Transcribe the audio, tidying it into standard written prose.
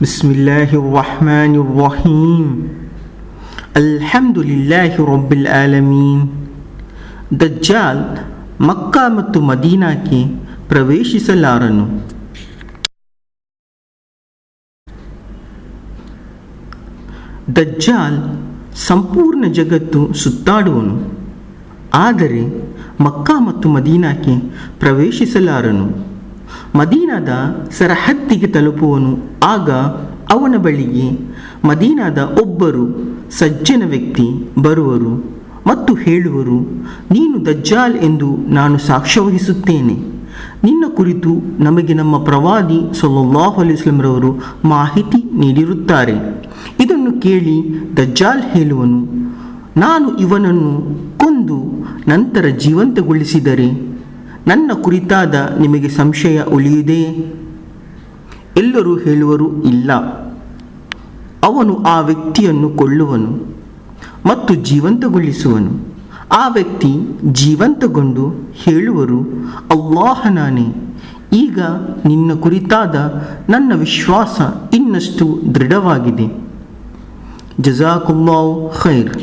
ಬಿಸ್ಮಿಲ್ಲಾಹಿರ್ ರಹ್ಮಾನಿರ್ ರಹೀಮ್. ಅಲ್ಹಮ್ದುಲಿಲ್ಲಾಹಿ ರಬ್ಬಿಲ್ ಆಲಮೀನ್. ದಜ್ಜಾಲ್ ಮಕ್ಕಾ ಮತ್ತು ಮದೀನಾಕ್ಕೆ ಪ್ರವೇಶಿಸಲಾರನು. ದಜ್ಜಾಲ್ ಸಂಪೂರ್ಣ ಜಗತ್ತು ಸುತ್ತಾಡುವನು, ಆದರೆ ಮಕ್ಕಾ ಮತ್ತು ಮದೀನಾಕ್ಕೆ ಪ್ರವೇಶಿಸಲಾರನು. ಮದೀನಾದ ಸರಹದ್ದಿಗೆ ತಲುಪುವನು. ಆಗ ಅವನ ಬಳಿಗೆ ಮದೀನಾದ ಒಬ್ಬರು ಸಜ್ಜನ ವ್ಯಕ್ತಿ ಬರುವರು ಮತ್ತು ಹೇಳುವರು, ನೀನು ದಜ್ಜಾಲ್ ಎಂದು ನಾನು ಸಾಕ್ಷ್ಯ ವಹಿಸುತ್ತೇನೆ. ನಿನ್ನ ಕುರಿತು ನಮಗೆ ನಮ್ಮ ಪ್ರವಾದಿ ಸಲ್ಲಲ್ಲಾಹು ಅಲೈಹಿ ವಸಲ್ಲಂ ರವರು ಮಾಹಿತಿ ನೀಡಿರುತ್ತಾರೆ. ಇದನ್ನು ಕೇಳಿ ದಜ್ಜಾಲ್ ಹೇಳುವನು, ನಾನು ಇವನನ್ನು ಕೊಂದು ನಂತರ ಜೀವಂತಗೊಳಿಸಿದರೆ ನನ್ನ ಕುರಿತಾದ ನಿಮಗೆ ಸಂಶಯ ಉಳಿಯುವುದೇ? ಎಲ್ಲರೂ ಹೇಳುವರು, ಇಲ್ಲ. ಅವನು ಆ ವ್ಯಕ್ತಿಯನ್ನು ಕೊಲ್ಲುವನು ಮತ್ತು ಜೀವಂತಗೊಳಿಸುವನು. ಆ ವ್ಯಕ್ತಿ ಜೀವಂತಗೊಂಡು ಹೇಳುವರು, ಅಲ್ಲಾಹನಾನೇ, ಈಗ ನಿನ್ನ ಕುರಿತಾದ ನನ್ನ ವಿಶ್ವಾಸ ಇನ್ನಷ್ಟು ದೃಢವಾಗಿದೆ. ಜಜಾಕುಲ್ಲಾಹು ಖೈರ್.